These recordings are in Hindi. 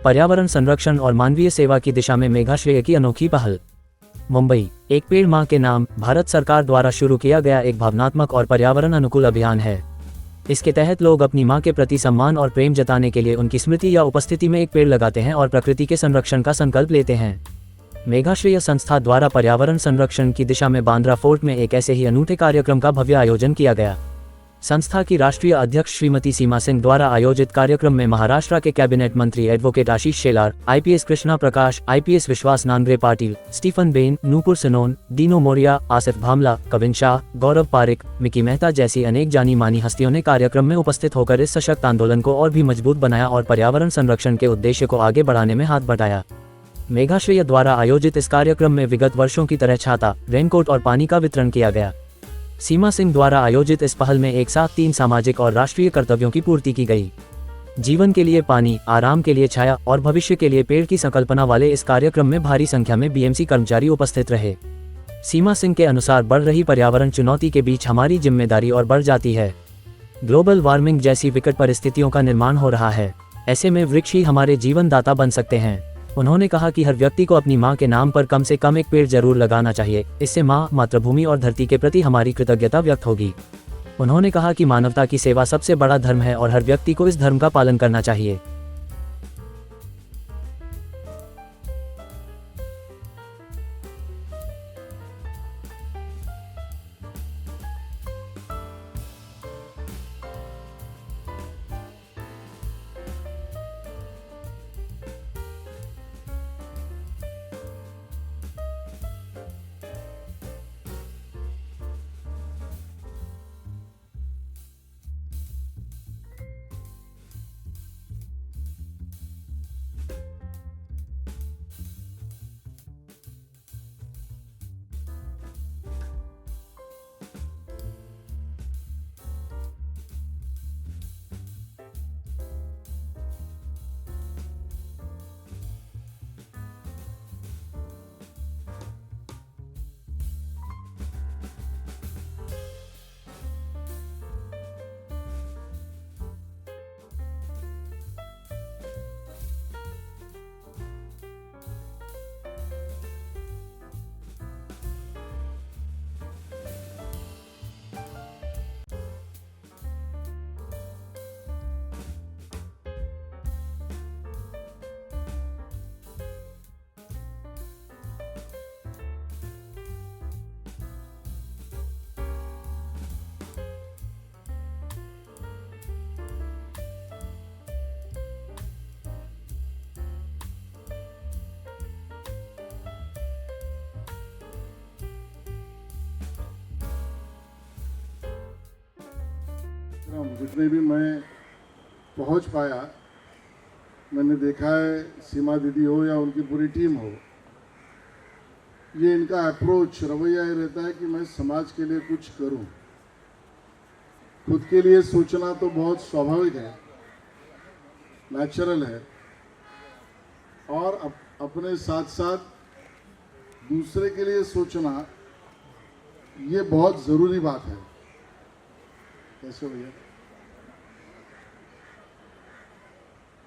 पर्यावरण संरक्षण और मानवीय सेवा की दिशा में मेघाश्रेय की अनोखी पहल। मुंबई, एक पेड़ मां के नाम भारत सरकार द्वारा शुरू किया गया एक भावनात्मक और पर्यावरण अनुकूल अभियान है। इसके तहत लोग अपनी मां के प्रति सम्मान और प्रेम जताने के लिए उनकी स्मृति या उपस्थिति में एक पेड़ लगाते हैं और प्रकृति के संरक्षण का संकल्प लेते हैं। मेघाश्रेय संस्था द्वारा पर्यावरण संरक्षण की दिशा में बांद्रा फोर्ट में एक ऐसे ही अनूठे कार्यक्रम का भव्य आयोजन किया गया। संस्था की राष्ट्रीय अध्यक्ष श्रीमती सीमा सिंह द्वारा आयोजित कार्यक्रम में महाराष्ट्र के कैबिनेट मंत्री advocate Ashish Shelar, IPS Krishna Prakash, IPS Vishwas Nangare Patil, Stephen Ben, Nupur Sanon, Dino Morea, Asif Bhamla, Kavin Shah, Gaurav Pareek, Mickey Mehta जैसी अनेक जानी मानी हस्तियों ने कार्यक्रम में उपस्थित होकर इस सशक्त आंदोलन को और भी मजबूत बनाया और पर्यावरण संरक्षण के उद्देश्य को आगे बढ़ाने में हाथ बटाया। मेघाश्रेय द्वारा आयोजित इस कार्यक्रम में विगत वर्षों की तरह छाता, रेनकोट और पानी का वितरण किया गया। सीमा सिंह द्वारा आयोजित इस पहल में एक साथ 3 सामाजिक और राष्ट्रीय कर्तव्यों की पूर्ति की गई। जीवन के लिए पानी, आराम के लिए छाया और भविष्य के लिए पेड़ की संकल्पना वाले इस कार्यक्रम में भारी संख्या में बीएमसी कर्मचारी उपस्थित रहे। सीमा सिंह के अनुसार बढ़ रही पर्यावरण चुनौती के बीच हमारी जिम्मेदारी और बढ़ जाती है। ग्लोबल वार्मिंग जैसी विकट परिस्थितियों का निर्माण हो रहा है। ऐसे में वृक्ष ही हमारे जीवन दाता बन सकते हैं। उन्होंने कहा कि हर व्यक्ति को अपनी मां के नाम पर कम से कम एक पेड़ जरूर लगाना चाहिए। इससे मां, मातृभूमि और धरती के प्रति हमारी कृतज्ञता व्यक्त होगी। उन्होंने कहा कि मानवता की सेवा सबसे बड़ा धर्म है और हर व्यक्ति को इस धर्म का पालन करना चाहिए। जितने भी मैं पहुंच पाया, मैंने देखा है, सीमा दीदी हो या उनकी पूरी टीम हो, ये इनका अप्रोच, रवैया ये रहता है कि मैं समाज के लिए कुछ करूं। खुद के लिए सोचना तो बहुत स्वाभाविक है, नेचुरल है, और अपने साथ साथ दूसरे के लिए सोचना ये बहुत ज़रूरी बात है। कैसे भैया?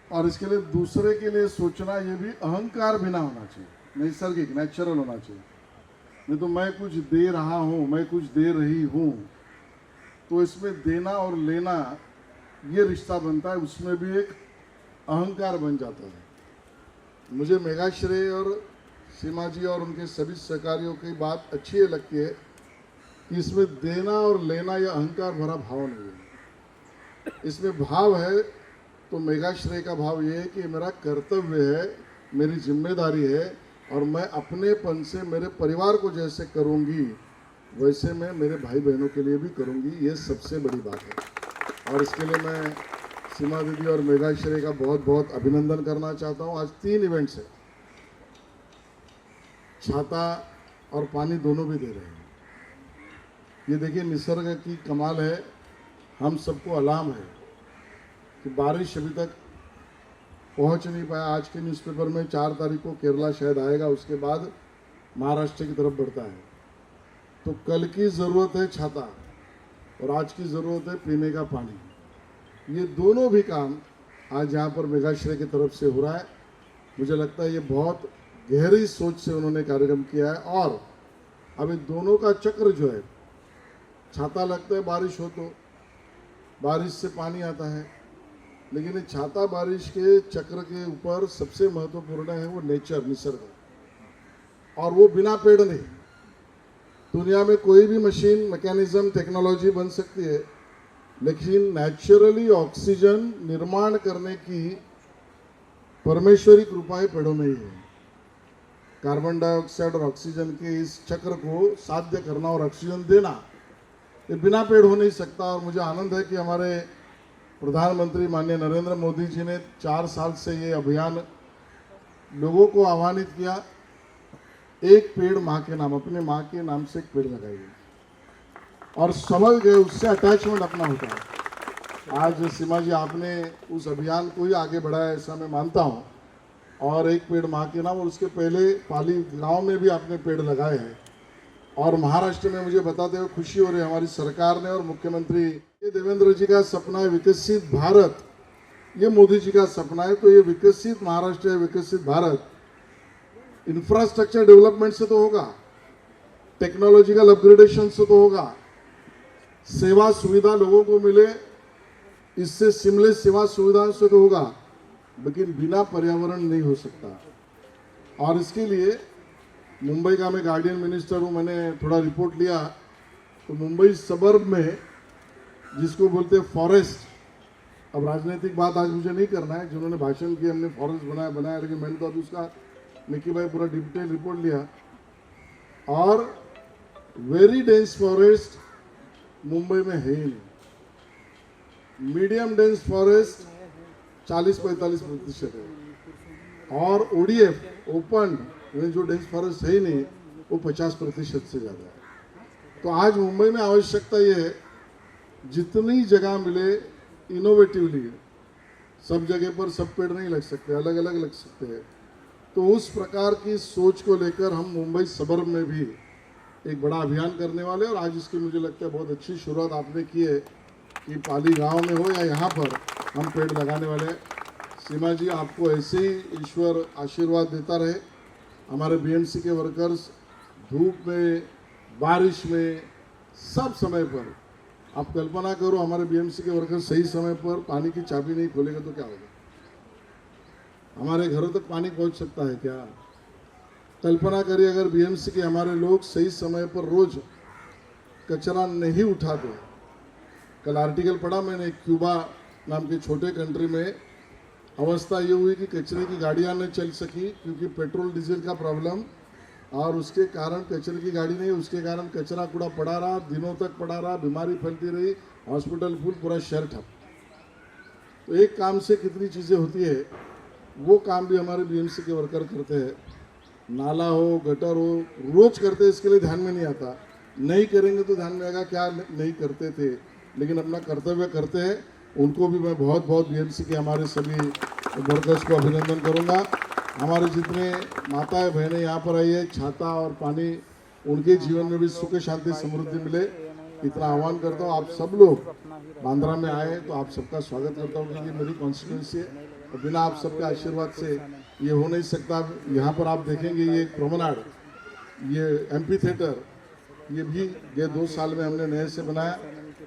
और इसके लिए दूसरे के लिए सोचना ये भी अहंकार भी ना होना चाहिए, नैसर्गिक, नेचुरल होना चाहिए। नहीं तो मैं कुछ दे रहा हूँ, मैं कुछ दे रही हूँ, तो इसमें देना और लेना ये रिश्ता बनता है, उसमें भी एक अहंकार बन जाता है। मुझे मेघाश्रेय और सीमा जी और उनके सभी सहकारियों की बात अच्छी ये लगती है कि इसमें देना और लेना यह अहंकार भरा भाव नहीं है। इसमें भाव है तो मेघाश्रेय का भाव ये है कि मेरा कर्तव्य है, मेरी जिम्मेदारी है, और मैं अपनेपन से मेरे परिवार को जैसे करूँगी वैसे मैं मेरे भाई बहनों के लिए भी करूँगी। ये सबसे बड़ी बात है, और इसके लिए मैं सीमा दीदी और मेघाश्रेय का बहुत बहुत अभिनंदन करना चाहता हूँ। आज 3 इवेंट्स है, छाता और पानी दोनों भी दे रहे हैं। ये देखिए निसर्ग की कमाल है। हम सबको अलार्म है कि बारिश अभी तक पहुंच नहीं पाया। आज के न्यूज़पेपर में 4 तारीख को केरला शायद आएगा, उसके बाद महाराष्ट्र की तरफ बढ़ता है। तो कल की ज़रूरत है छाता और आज की ज़रूरत है पीने का पानी। ये दोनों भी काम आज यहाँ पर मेघाश्रेय की तरफ से हो रहा है, मुझे लगता है ये बहुत गहरी सोच से उन्होंने कार्यक्रम किया है। और अभी दोनों का चक्र जो है, छाता लगता है बारिश हो तो, बारिश से पानी आता है, लेकिन ये छाता बारिश के चक्र के ऊपर सबसे महत्वपूर्ण है वो नेचर, निसर्ग, और वो बिना पेड़ नहीं। दुनिया में कोई भी मशीन, मैकेनिज्म, टेक्नोलॉजी बन सकती है, लेकिन नेचुरली ऑक्सीजन निर्माण करने की परमेश्वरी कृपाएं पेड़ों में ही है। कार्बन डाइऑक्साइड और ऑक्सीजन के इस चक्र को साध्य करना और ऑक्सीजन देना, ये बिना पेड़ हो नहीं सकता। और मुझे आनंद है कि हमारे प्रधानमंत्री माननीय नरेंद्र मोदी जी ने 4 साल से ये अभियान लोगों को आह्वानित किया, एक पेड़ माँ के नाम, अपने माँ के नाम से एक पेड़ लगाइए, और समझ गए उससे अटैचमेंट अपना होता है। आज सीमा जी आपने उस अभियान को ही आगे बढ़ाया, ऐसा मैं मानता हूँ। और एक पेड़ माँ के नाम, और उसके पहले पाली गांव में भी आपने पेड़ लगाए हैं। और महाराष्ट्र में मुझे बताते हुए खुशी हो रही है, हमारी सरकार ने और मुख्यमंत्री, ये देवेंद्र जी का सपना है विकसित भारत, ये मोदी जी का सपना है। तो ये विकसित महाराष्ट्र है, विकसित भारत इंफ्रास्ट्रक्चर डेवलपमेंट से तो होगा, टेक्नोलॉजिकल अपग्रेडेशन से तो होगा, सेवा सुविधा लोगों को मिले, इससे सीमलेस सेवा सुविधाओं से तो होगा, लेकिन बिना पर्यावरण नहीं हो सकता। और इसके लिए मुंबई का मैं गार्डियन मिनिस्टर हूँ, मैंने थोड़ा रिपोर्ट लिया, तो मुंबई सबर्ब में जिसको बोलते हैं फॉरेस्ट, अब राजनीतिक बात आज मुझे नहीं करना है, जिन्होंने भाषण किया हमने फॉरेस्ट बनाया, लेकिन मैंने तो अभी उसका निकी भाई पूरा डिटेल रिपोर्ट लिया। और वेरी डेंस फॉरेस्ट मुंबई में है ही नहीं, मीडियम डेंस फॉरेस्ट 40-45% है, और ODF ओपन जो डेंस फॉरेस्ट है ही नहीं वो 50% से ज़्यादा है। तो आज मुंबई में आवश्यकता ये है, जितनी जगह मिले इनोवेटिवली, सब जगह पर सब पेड़ नहीं लग सकते, अलग अलग लग सकते हैं। तो उस प्रकार की सोच को लेकर हम मुंबई सबर्ब में भी एक बड़ा अभियान करने वाले, और आज इसकी मुझे लगता है बहुत अच्छी शुरुआत आपने की है कि पाली गांव में हो या यहाँ पर हम पेड़ लगाने वाले हैं। सीमा जी, आपको ऐसे ही ईश्वर आशीर्वाद देता रहे। हमारे BMC के वर्कर्स धूप में, बारिश में, सब समय पर, आप कल्पना करो हमारे BMC के वर्कर्स सही समय पर पानी की चाबी नहीं खोलेंगे तो क्या होगा? हमारे घरों तक पानी पहुंच सकता है क्या? कल्पना करिए अगर BMC के हमारे लोग सही समय पर रोज कचरा नहीं उठाते। कल आर्टिकल पढ़ा मैंने, क्यूबा नाम के छोटे कंट्री में अवस्था ये हुई कि कचरे की गाड़ियां नहीं चल सकी क्योंकि पेट्रोल डीजल का प्रॉब्लम, और उसके कारण कचरे की गाड़ी नहीं, उसके कारण कचरा कूड़ा पड़ा रहा, दिनों तक पड़ा रहा, बीमारी फैलती रही, हॉस्पिटल फुल, पूरा शहर ठप। तो एक काम से कितनी चीज़ें होती है, वो काम भी हमारे BMC के वर्कर करते हैं। नाला हो, गटर हो, रोज करते हैं, इसके लिए ध्यान में नहीं आता, नहीं करेंगे तो ध्यान में आएगा क्या नहीं करते थे, लेकिन अपना कर्तव्य करते हैं। उनको भी मैं बहुत बहुत BMC के हमारे सभी वर्कर्स को अभिनंदन करूंगा। हमारे जितने माताएं बहनें यहाँ पर आई है, छाता और पानी, उनके जीवन में भी सुख शांति समृद्धि मिले, इतना आह्वान करता हूँ। आप सब लोग बांद्रा में आए तो आप सबका स्वागत करता हूँ, क्योंकि मेरी कॉन्स्टिट्यूंसी है और बिना आप सबके आशीर्वाद से ये हो नहीं सकता। यहाँ पर आप देखेंगे ये प्रोमेनाड, ये एम्पी थिएटर, ये भी ये 2 साल में हमने नए से बनाया।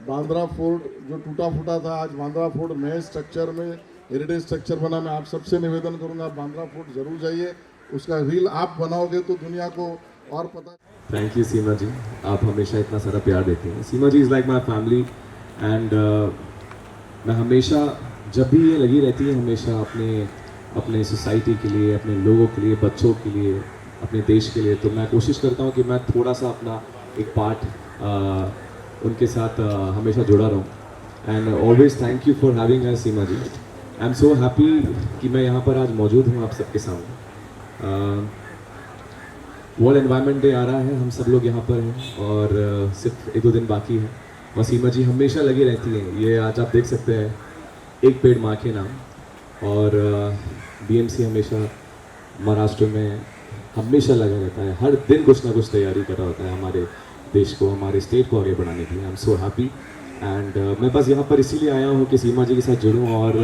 बांद्रा फोर्ट जो टूटा फूटा था, आज बांद्रा फोर्ट नए स्ट्रक्चर में हेरिटेज स्ट्रक्चर बना। मैं आप सबसे निवेदन करूंगा, आप बांद्रा फोर्ट जरूर जाइए, उसका रील आप बनाओगे तो दुनिया को और पता। थैंक यू सीमा जी, आप हमेशा इतना सारा प्यार देती हैं। Seema ji is like my family, and मैं हमेशा जब भी ये लगी रहती है, हमेशा अपने सोसाइटी के लिए, अपने लोगों के लिए, बच्चों के लिए, अपने देश के लिए। तो मैं कोशिश करता हूँ कि मैं थोड़ा सा अपना एक पार्ट उनके साथ हमेशा जुड़ा रहूँ। And always thank you for having us Seema ji. I am so happy कि मैं यहाँ पर आज मौजूद हूँ आप सबके सामने। वर्ल्ड एनवायरनमेंट डे आ रहा है, हम सब लोग यहाँ पर हैं और सिर्फ 1-2 दिन बाकी है। और सीमा जी हमेशा लगी रहती हैं, ये आज आप देख सकते हैं, एक पेड़ माँ के नाम। और BMC हमेशा महाराष्ट्र में हमेशा लगा रहता है, हर दिन कुछ ना कुछ तैयारी कर रहा होता है हमारे देश को, हमारे स्टेट को आगे बढ़ाने के लिए। आई एम सो हैप्पी, एंड मैं बस यहाँ पर इसीलिए आया हूँ कि सीमा जी के साथ जुड़ूँ और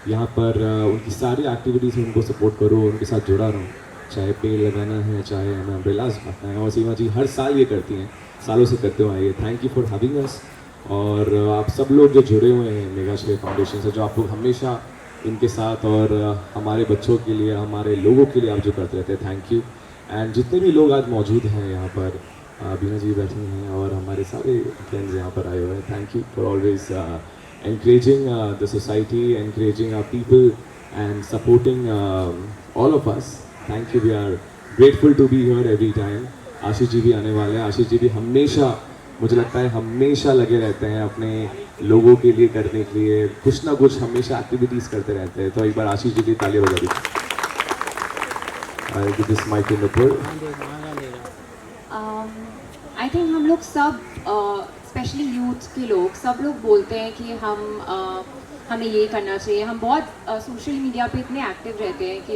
यहाँ पर उनकी सारी एक्टिविटीज़ में उनको सपोर्ट करूँ, उनके साथ जुड़ा रहूँ, चाहे पेड़ लगाना है, चाहे हमें अम्ब्रेलाज बांटना है। और सीमा जी हर साल ये करती हैं, सालों से करते हुए आइए। थैंक यू फॉर हैविंग अस। और आप सब लोग जो जुड़े हुए हैं मेघाश्रेय फाउंडेशन से, जो आप लोग हमेशा इनके साथ और हमारे बच्चों के लिए, हमारे लोगों के लिए आप जो करते रहते हैं, थैंक यू। एंड जितने भी लोग आज मौजूद हैं यहाँ पर, बीना जी बैठी हैं और हमारे सारे फ्रेंड्स यहाँ पर आए हुए हैं, thank you for always encouraging the society, encouraging our people and supporting all of us. Thank you. We are grateful to be here every time. Ashish ji भी आने वाले हैं। आशीष जी भी हमेशा, मुझे लगता है हमेशा लगे रहते हैं अपने लोगों के लिए करने के लिए, कुछ ना कुछ हमेशा एक्टिविटीज़ करते रहते हैं। तो एक बार आशीष जी की ताली बजा दीजिए। Give this mic in the pole. I think हम लोग सब स्पेशली यूथ के लोग सब लोग बोलते हैं कि हमें ये करना चाहिए। हम बहुत सोशल मीडिया पे इतने एक्टिव रहते हैं कि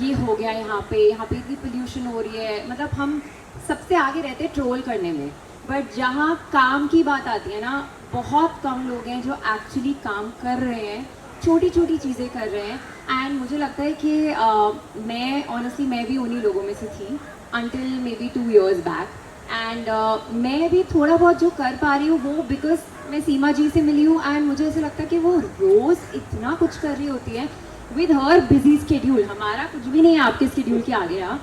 ये हो गया यहाँ पे इतनी पोल्यूशन हो रही है, मतलब हम सबसे आगे रहते हैं ट्रोल करने में। बट जहाँ काम की बात आती है ना, बहुत कम लोग हैं जो एक्चुअली काम कर रहे हैं, छोटी छोटी चीज़ें कर रहे हैं। एंड मुझे लगता है कि मैं ऑनेस्टली मैं भी उन्हीं लोगों में से थी until maybe 2 years back. And मैं भी थोड़ा बहुत जो कर पा रही हूँ वो बिकॉज मैं सीमा जी से मिली हूँ। एंड मुझे ऐसा लगता है कि वो रोज़ इतना कुछ कर रही होती है विद हर बिजी स्केड्यूल। हमारा कुछ भी नहीं है आपके स्केड्यूल के आगे यहाँ।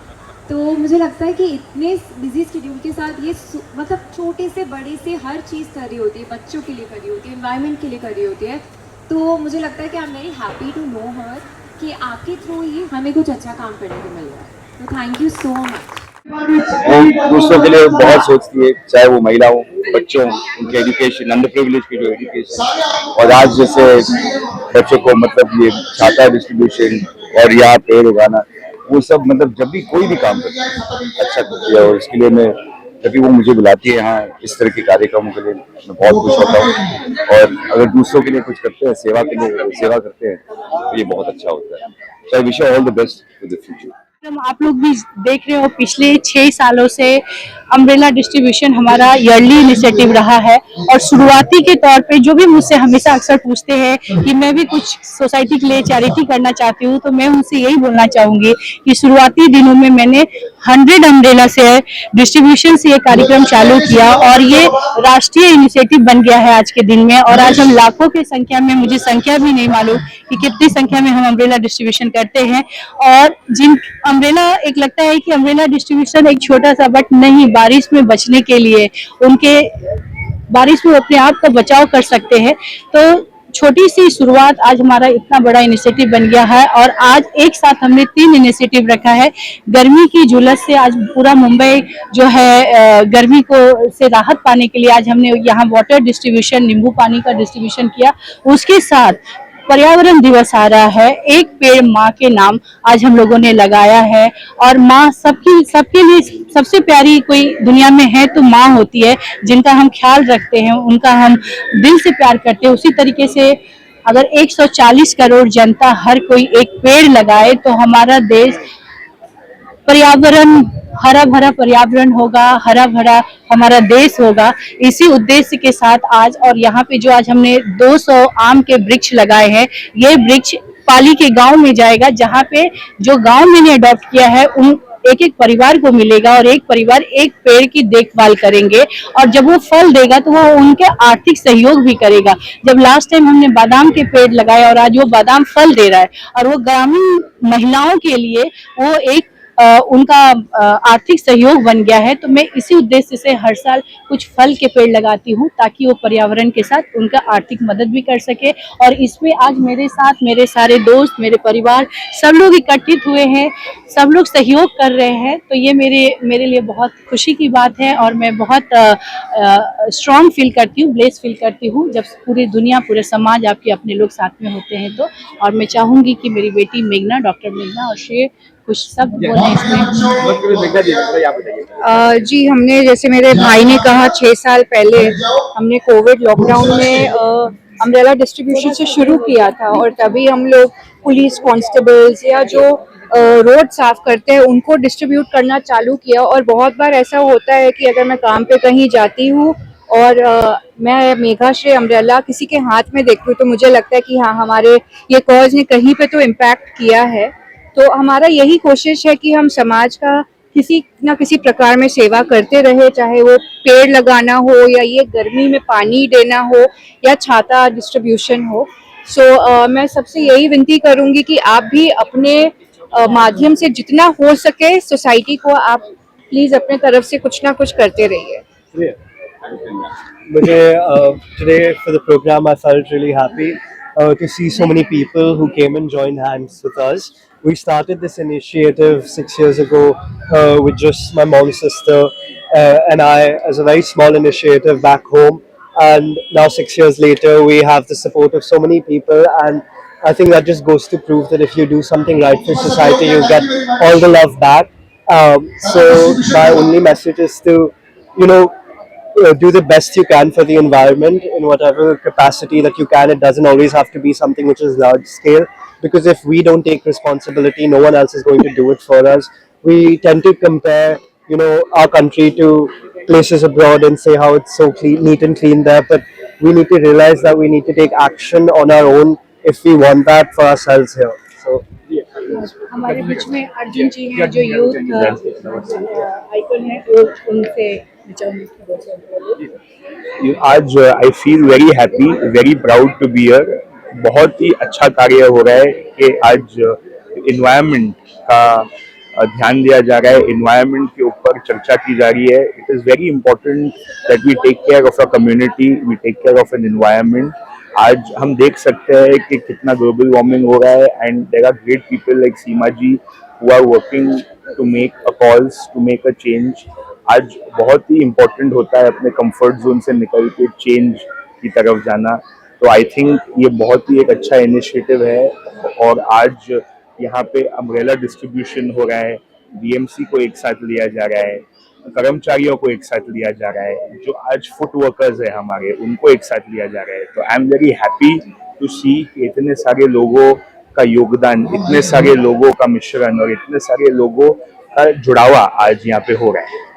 तो मुझे लगता है कि इतने बिजी स्केड्यूल के साथ ये मतलब छोटे से बड़े से हर चीज़ कर रही होती है, बच्चों के लिए कर रही होती है, एनवायरनमेंट के लिए कर रही होती है। तो मुझे लगता है कि I am very happy to know her कि आपके थ्रू ही हमें कुछ अच्छा काम करने को मिल रहा है। तो थैंक यू सो मच। वो दूसरों के लिए बहुत सोचती है, चाहे वो महिला हो, बच्चों, उनके एजुकेशन, अंडर प्रिविलेज की जो एजुकेशन। और आज जैसे बच्चों को मतलब ये छाता डिस्ट्रीब्यूशन और यहाँ पेड़ उगाना, वो सब मतलब जब भी कोई भी काम करती है अच्छा करती है। और इसके लिए मैं जब भी वो मुझे बुलाती है यहाँ इस तरह के कार्यक्रमों के लिए, मैं बहुत खुश होता हूँ। और अगर दूसरों के लिए कुछ करते हैं, सेवा के लिए सेवा करते हैं, तो ये बहुत अच्छा होता है। So I wish you all the best for the future. आप लोग भी देख रहे हो पिछले 6 सालों से अम्ब्रेला डिस्ट्रीब्यूशन हमारा ईयरली इनिशिएटिव रहा है। और शुरुआती के तौर पे जो भी मुझसे हमेशा अक्सर पूछते हैं कि मैं भी कुछ सोसाइटी के लिए चैरिटी करना चाहती हूँ, तो मैं उनसे यही बोलना चाहूँगी कि शुरुआती दिनों में मैंने 100 अम्ब्रेला से डिस्ट्रीब्यूशन से ये कार्यक्रम चालू किया और ये राष्ट्रीय इनिशिएटिव बन गया है आज के दिन में। और आज हम लाखों की संख्या में, मुझे संख्या भी नहीं मालूम कि कितनी संख्या में हम अम्ब्रेला डिस्ट्रीब्यूशन करते हैं। और जिन अम्ब्रेला, एक लगता है कि अम्ब्रेला डिस्ट्रीब्यूशन एक छोटा सा, बट नहीं, बारिश में बचने के लिए, उनके बारिश में अपने आप का बचाव कर सकते हैं। तो छोटी सी शुरुआत आज हमारा इतना बड़ा इनिशिएटिव बन गया है। और आज एक साथ हमने 3 इनिशिएटिव रखा है। गर्मी की झुलस से आज पूरा मुंबई जो है गर्मी को से राहत पाने के लिए आज हमने यहाँ वाटर डिस्ट्रीब्यूशन, नींबू पानी का डिस्ट्रीब्यूशन किया। उसके साथ पर्यावरण दिवस आ रहा है, एक पेड़ माँ के नाम आज हम लोगों ने लगाया है। और माँ सबके लिए सबसे प्यारी कोई दुनिया में है तो माँ होती है, जिनका हम ख्याल रखते हैं, उनका हम दिल से प्यार करते हैं। उसी तरीके से अगर 140 करोड़ जनता हर कोई एक पेड़ लगाए तो हमारा देश पर्यावरण, हरा भरा पर्यावरण होगा, हरा भरा हमारा देश होगा। इसी उद्देश्य के साथ आज, और यहाँ पे जो आज हमने 200 आम के वृक्ष लगाए हैं, ये वृक्ष पाली के गांव में जाएगा, जहाँ पे जो गांव मैंने अडॉप्ट किया है उन एक एक परिवार को मिलेगा और एक परिवार एक पेड़ की देखभाल करेंगे। और जब वो फल देगा तो वो उनके आर्थिक सहयोग भी करेगा। जब लास्ट टाइम हमने बादाम के पेड़ लगाए और आज वो बादाम फल दे रहा है, और वो ग्रामीण महिलाओं के लिए वो एक उनका आर्थिक सहयोग बन गया है। तो मैं इसी उद्देश्य से हर साल कुछ फल के पेड़ लगाती हूँ, ताकि वो पर्यावरण के साथ उनका आर्थिक मदद भी कर सके। और इसमें आज मेरे साथ मेरे सारे दोस्त, मेरे परिवार, सब लोग एकत्रित हुए हैं, सब लोग सहयोग कर रहे हैं। तो ये मेरे लिए बहुत खुशी की बात है और मैं बहुत स्ट्रॉन्ग फील करती हूँ, ब्लेस फील करती हूँ जब पूरी दुनिया, पूरे समाज, आपके अपने लोग साथ में होते हैं। तो और मैं चाहूँगी कि मेरी बेटी मेघना, डॉक्टर मेघना, और श्रेय कुछ शब्द बोले इसमें। जी, हमने, जैसे मेरे भाई ने कहा, 6 साल पहले हमने कोविड लॉकडाउन में अम्ब्रेला डिस्ट्रीब्यूशन से शुरू किया था। और तभी हम लोग पुलिस कांस्टेबल्स या जो रोड साफ करते हैं उनको डिस्ट्रीब्यूट करना चालू किया। और बहुत बार ऐसा होता है कि अगर मैं काम पे कहीं जाती हूँ और मैं मेघाश्री अम्ब्रेला किसी के हाथ में देखती हूँ तो मुझे लगता है कि हाँ, हमारे ये कॉज ने कहीं पे तो इम्पैक्ट किया है। तो हमारा यही कोशिश है कि हम समाज का किसी न किसी प्रकार में सेवा करते रहे, चाहे वो पेड़ लगाना हो या ये गर्मी में पानी देना हो या छाता डिस्ट्रीब्यूशन हो। सो मैं सबसे यही विनती करूंगी कि आप भी अपने माध्यम से जितना हो सके सोसाइटी को आप प्लीज अपने तरफ से कुछ ना कुछ करते रहिए। Today for the program, I felt really happy to see so many people who came and joined hands with us. We started this initiative 6 years ago with just my mom's sister and I, as a very small initiative back home. And now 6 years later, we have the support of so many people, and I think that just goes to prove that if you do something right for society, you get all the love back. So my only message is to, you know, do the best you can for the environment in whatever capacity that you can. It doesn't always have to be something which is large scale, because if we don't take responsibility, no one else is going to do it for us. We tend to compare, you know, our country to places abroad and say how it's so clean, neat and clean there, but we need to realize that we need to take action on our own if we want that for ourselves here. So हमारे बीच में अर्जुन जी हैं जो यूथ आइकन है, वो उनसे आज I feel very happy, very proud to be here. बहुत ही अच्छा कार्य हो रहा है कि आज इन्वायरमेंट का ध्यान दिया जा रहा है, इन्वायरमेंट के ऊपर चर्चा की जा रही है। It is very important that we take care of a community, we take care of an environment. आज हम देख सकते हैं कि कितना ग्लोबल वार्मिंग हो रहा है, and there are great people like Seema ji who are working to make a calls, to make a change. आज बहुत ही इम्पोर्टेंट होता है अपने कंफर्ट जोन से निकल के चेंज की तरफ जाना। तो आई थिंक ये बहुत ही एक अच्छा इनिशिएटिव है, और आज यहाँ पे अम्ब्रेला डिस्ट्रीब्यूशन हो रहा है, बीएमसी को एक साथ लिया जा रहा है, कर्मचारियों को एक साथ लिया जा रहा है, जो आज फुट वर्कर्स है हमारे, उनको एक साथ लिया जा रहा है। तो I am very happy to see कि इतने सारे लोगों का योगदान, इतने सारे लोगों का मिश्रण और इतने सारे लोगों का जुड़ावा आज यहाँ पे हो रहा है।